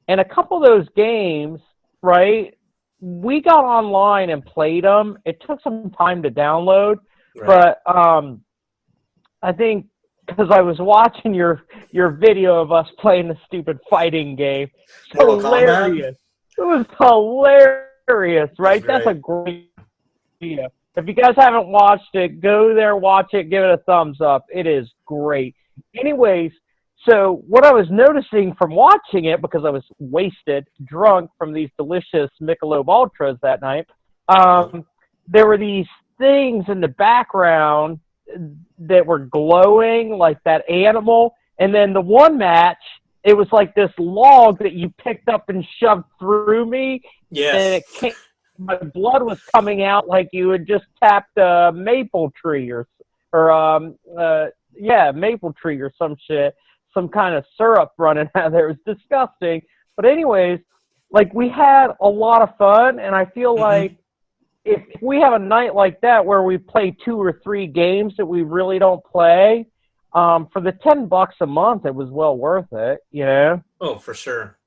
And a couple of those games, right, we got online and played them. It took some time to download. Right. But I think because I was watching your video of us playing the stupid fighting game. Hilarious. It was hilarious, right? That's a great video. If you guys haven't watched it, go there, watch it, give it a thumbs up. It is great. Anyways, So what I was noticing from watching it, because I was wasted, drunk from these delicious Michelob Ultras that night, there were these things in the background that were glowing, like that animal. And then the one match, it was like this log that you picked up and shoved through me. Yes. And it came, my blood was coming out like you had just tapped a maple tree or maple tree or some shit. Some kind of syrup running out of there. It was disgusting. But anyways, like, we had a lot of fun, and I feel like if we have a night like that where we play 2 or 3 games that we really don't play, for the $10 a month, it was well worth it, you know? Oh, for sure.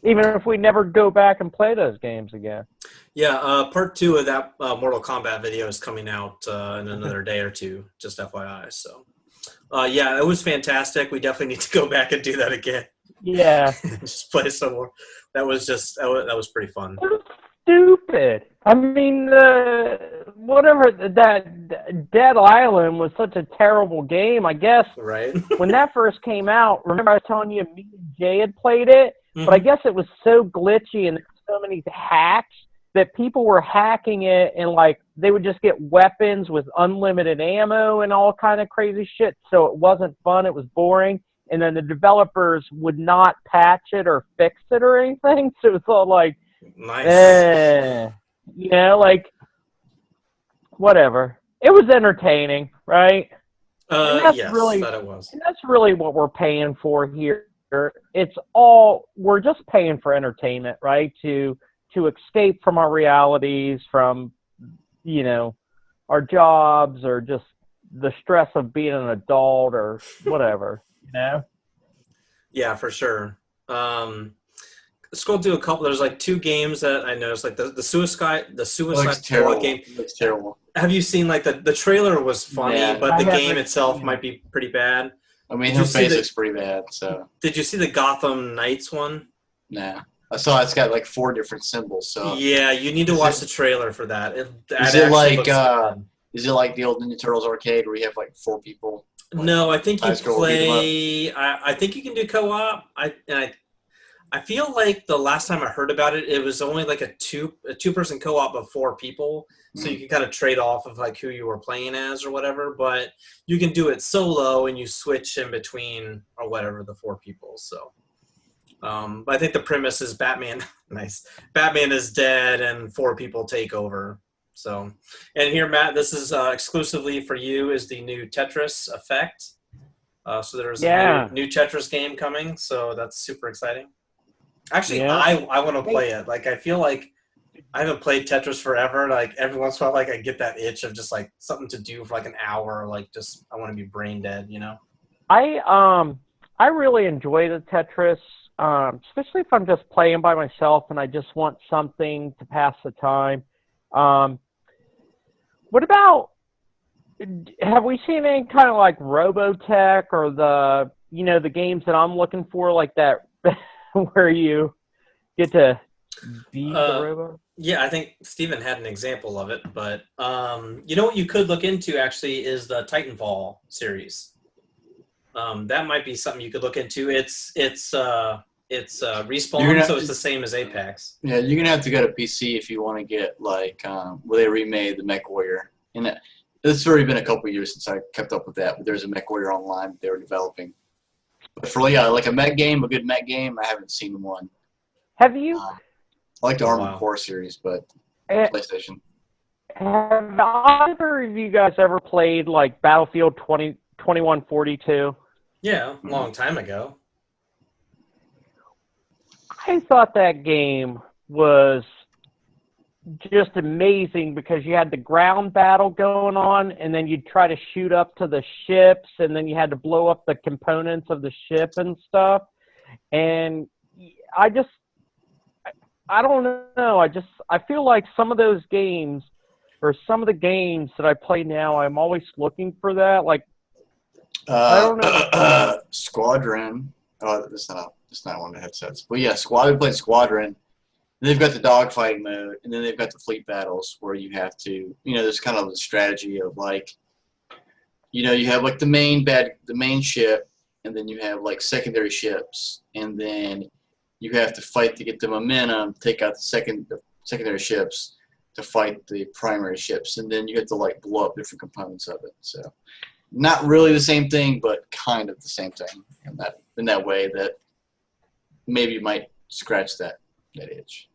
Even if we never go back and play those games again. Yeah, part 2 of that Mortal Kombat video is coming out in another day or two, just FYI. So, yeah, it was fantastic. We definitely need to go back and do that again. Yeah. Just play some more. That was pretty fun. Stupid. I mean, whatever, that Dead Island was such a terrible game, I guess. Right. When that first came out, remember I was telling you me and Jay had played it? But I guess it was so glitchy and so many hacks that people were hacking it, and like they would just get weapons with unlimited ammo and all kind of crazy shit. So it wasn't fun. It was boring. And then the developers would not patch it or fix it or anything. So it's all like, nice. you know, like, whatever. It was entertaining, right? Yes, that it was. And that's really what we're paying for here. It's all, we're just paying for entertainment, right? To escape from our realities, from, you know, our jobs, or just the stress of being an adult or whatever, you know? Yeah, for sure. Scroll through a couple. There's like 2 games that I noticed, like the Suicide Squad game. It looks terrible. Have you seen, like, the trailer was funny, Yeah. but the game itself might be pretty bad. I mean, her face looks pretty bad, so. Did you see the Gotham Knights one? Nah. I saw it's got like 4 different symbols, so. Yeah, you need to watch the trailer for that. Is it like the old Ninja Turtles arcade where you have like 4 people? No, I think you play. I think you can do co-op. I feel like the last time I heard about it, it was only like a two-person co-op of 4 people, so you can kind of trade off of like who you were playing as or whatever. But you can do it solo, and you switch in between or whatever the 4 people. So, but I think the premise is Batman. Nice. Batman is dead, and 4 people take over. So, and here, Matt, this is exclusively for you. Is the new Tetris effect? So there's a new Tetris game coming. So that's super exciting. Actually, I want to play it. Like, I feel like I haven't played Tetris forever. Like, every once in a while, like, I get that itch of just, like, something to do for, like, an hour. Like, just, I want to be brain dead, you know? I really enjoy the Tetris, especially if I'm just playing by myself and I just want something to pass the time. What about, have we seen any kind of, like, Robotech or the, you know, the games that I'm looking for, like that, where you get to beat the robot? Yeah, I think Steven had an example of it, but you know what you could look into actually is the Titanfall series. That might be something you could look into. It's Respawn, so it's the same as Apex. Yeah, you're gonna have to go to PC if you want to get like where they remade the Mech Warrior, and it's already been a couple of years since I kept up with that. But there's a Mech Warrior online that they were developing. But for like a mech game, a good mech game, I haven't seen one. Have you? I like the Armored Core series, but PlayStation. Have either of you guys ever played like Battlefield 2142? Yeah, a long time ago. I thought that game was just amazing because you had the ground battle going on, and then you'd try to shoot up to the ships, and then you had to blow up the components of the ship and stuff. And I don't know. I feel like some of those games, or some of the games that I play now, I'm always looking for that. Like, I don't know. Squadron. Oh, that's not one of the headsets. But yeah, we played Squadron. They've got the dogfighting mode, and then they've got the fleet battles where you have to, you know, there's kind of the strategy of like, you know, you have like the main ship, and then you have like secondary ships, and then you have to fight to get the momentum, take out the secondary ships to fight the primary ships, and then you have to like blow up different components of it. So not really the same thing, but kind of the same thing in that way that maybe you might scratch that itch.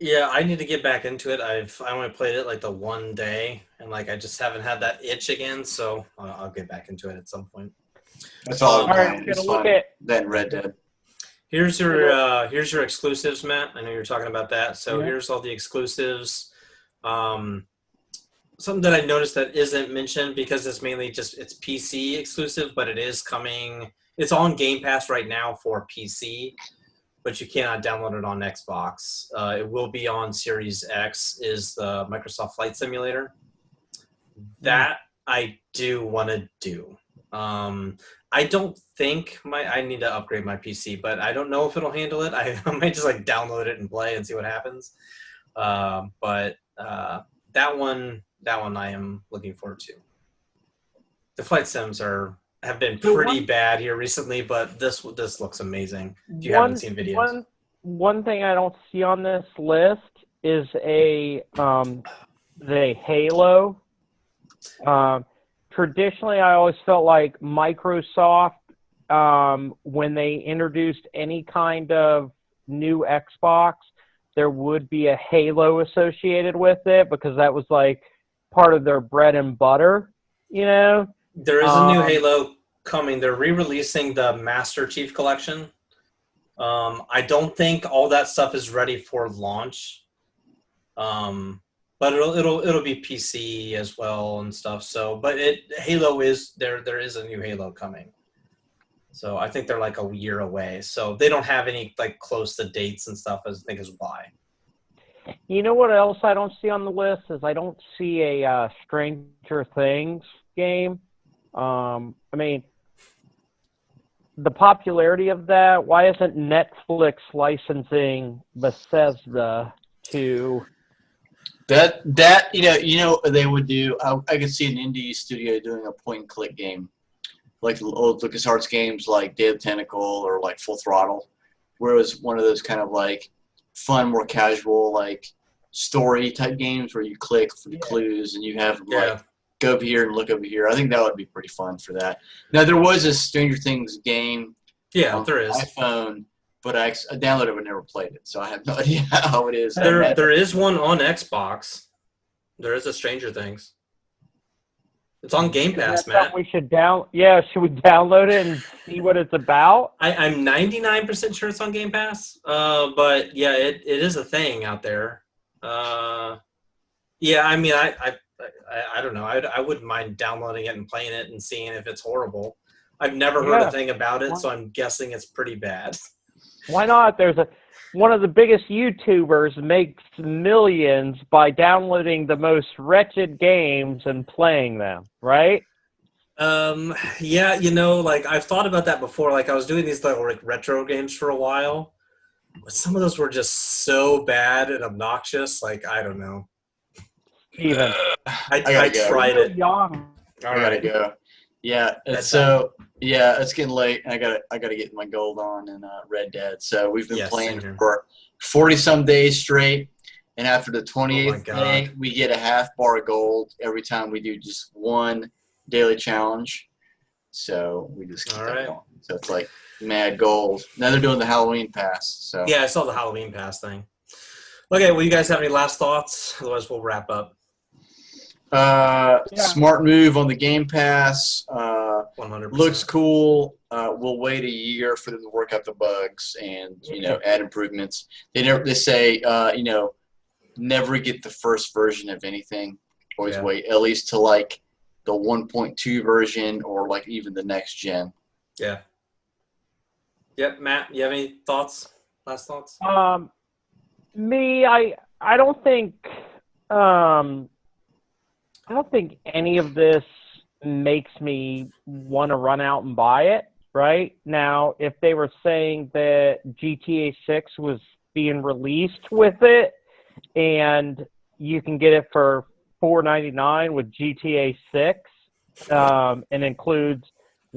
Yeah, I need to get back into it. I only played it like the one day, and like I just haven't had that itch again. So I'll get back into it at some point. That's all. All right, It's gonna look fun. at Then Red Dead. Here's your exclusives, Matt. I know you're talking about that. So Yeah. here's all the exclusives. Something that I noticed that isn't mentioned because it's mainly it's PC exclusive, but it is coming. It's on Game Pass right now for PC, but you cannot download it on Xbox. It will be on Series X. Is the Microsoft Flight Simulator that I do want to do. I don't think I need to upgrade my PC, but I don't know if it'll handle it. I might just like download it and play and see what happens. But that one I am looking forward to. The flight sims have been pretty bad here recently, but this looks amazing. If you haven't seen videos. One thing I don't see on this list is the Halo. Traditionally, I always felt like Microsoft, when they introduced any kind of new Xbox, there would be a Halo associated with it because that was like part of their bread and butter, you know? There is a new Halo coming. They're re-releasing the Master Chief Collection. I don't think all that stuff is ready for launch. But it'll be PC as well and stuff. So, but Halo is there. There is a new Halo coming. So I think they're like a year away. So they don't have any like close to dates and stuff. I think is why. You know what else I don't see on the list is I don't see a Stranger Things game. I mean, the popularity of that. Why isn't Netflix licensing Bethesda to? That they would do. I could see an indie studio doing a point and click game, like the old LucasArts games, like Day of the Tentacle or like Full Throttle, where it was one of those kind of like fun, more casual, like story type games where you click for the clues and you have like go over here and look over here. I think that would be pretty fun for that. Now there was a Stranger Things game. Yeah, on there is. iPhone. But I downloaded it but never played it, so I have no idea how it is. There is one on Xbox. There is a Stranger Things. It's on Game Pass, Matt. We should should we download it and see what it's about? I'm 99% sure it's on Game Pass. But yeah, it is a thing out there. Yeah, I mean, I don't know. I wouldn't mind downloading it and playing it and seeing if it's horrible. I've never heard a thing about it, so I'm guessing it's pretty bad. Why not? There's one of the biggest YouTubers makes millions by downloading the most wretched games and playing them, right? Yeah, like I've thought about that before. Like I was doing these like retro games for a while, but some of those were just so bad and obnoxious. Like I don't know. Steven, I tried it. Young. All right, go. Yeah, it's getting late. I gotta get my gold on in Red Dead. So we've been playing for 40-some days straight, and after the 28th day, we get a half bar of gold every time we do just one daily challenge. So we just keep that going. So it's like mad gold. Now they're doing the Halloween pass. So yeah, I saw the Halloween pass thing. Okay, well, you guys have any last thoughts? Otherwise, we'll wrap up. Smart move on the Game Pass. 100%. Looks cool. We'll wait a year for them to work out the bugs and add improvements. They say never get the first version of anything. Always wait at least to like the 1.2 version or like even the next gen. Yeah. Yep, Matt, you have any thoughts? Last thoughts? Me, I don't think any of this makes me want to run out and buy it right now. If they were saying that GTA 6 was being released with it and you can get it for $4.99 with GTA 6 and includes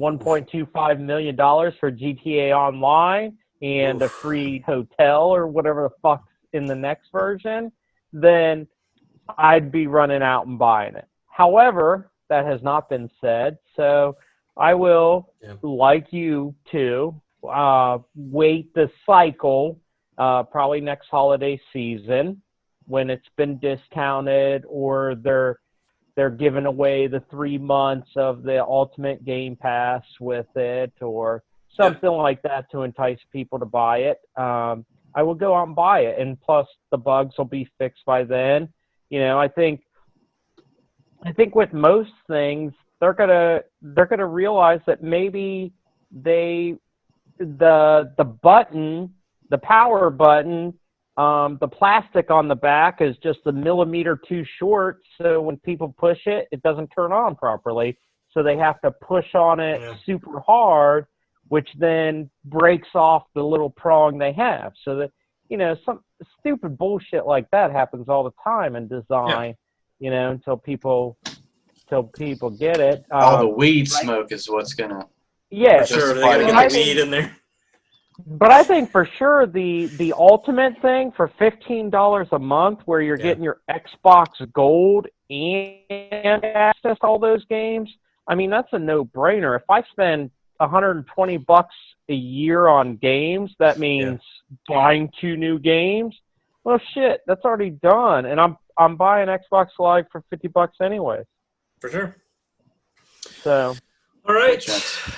$1.25 million for GTA Online and a free hotel or whatever the fuck's in the next version, then I'd be running out and buying it. However, that has not been said, so I will, like you to, wait the cycle, probably next holiday season when it's been discounted or they're giving away the 3 months of the Ultimate Game Pass with it or something like that to entice people to buy it. I will go out and buy it, and plus the bugs will be fixed by then. You know, I think with most things they're gonna realize that maybe the button, the power button, the plastic on the back is just a millimeter too short, so when people push it, it doesn't turn on properly. So they have to push on it super hard, which then breaks off the little prong they have. So that, you know, some stupid bullshit like that happens all the time in design, you know, until people get it. All the weed smoke is what's gonna. Yeah, sure. They gotta get the weed in there. But I think for sure the ultimate thing for $15 a month, where you're getting your Xbox Gold and access to all those games, I mean, that's a no-brainer. If I spend $120 a year on games, that means buying 2 new games. Well, shit, that's already done, and I'm buying Xbox Live for $50 anyway. For sure. So. All right.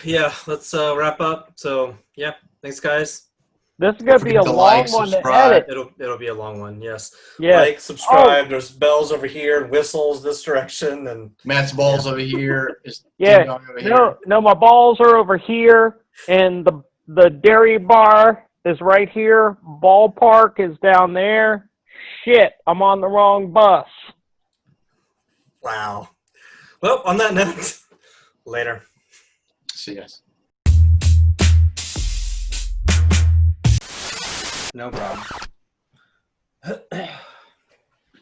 Yeah, let's wrap up. So yeah, thanks guys. This is gonna be a long one to edit. It'll be a long one. Yes. Yeah. Like, subscribe. There's bells over here, whistles this direction, and Matt's balls over here. No, my balls are over here, and the dairy bar is right here. Ballpark is down there. Shit, I'm on the wrong bus. Wow. Well, on that note, later. See you guys. No problem. Well,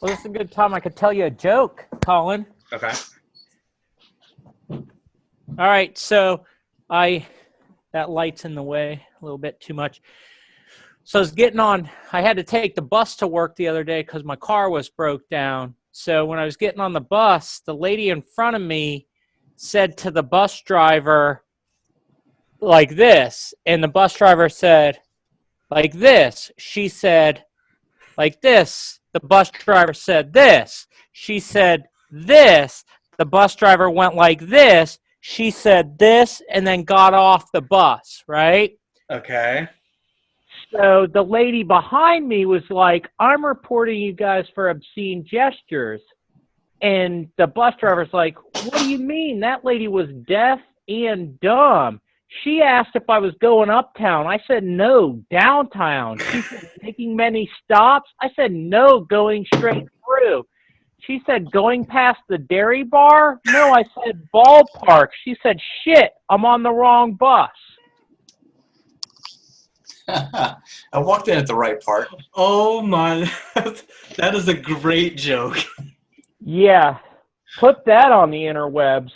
this is a good time. I could tell you a joke, Colin. Okay. All right, so that light's in the way a little bit too much. So I was getting on. I had to take the bus to work the other day because my car was broke down. So when I was getting on the bus, the lady in front of me said to the bus driver like this, and the bus driver said like this. She said like this. The bus driver said this. She said this. The bus driver went like this. She said this, and then got off the bus, right? Okay. So the lady behind me was like, I'm reporting you guys for obscene gestures. And the bus driver's like, what do you mean? That lady was deaf and dumb. She asked if I was going uptown. I said, no, downtown. She said, making many stops. I said, no, going straight through. She said, going past the dairy bar? No, I said, ballpark. She said, shit, I'm on the wrong bus. I walked in at the right part. Oh my, that is a great joke. Yeah, put that on the interwebs.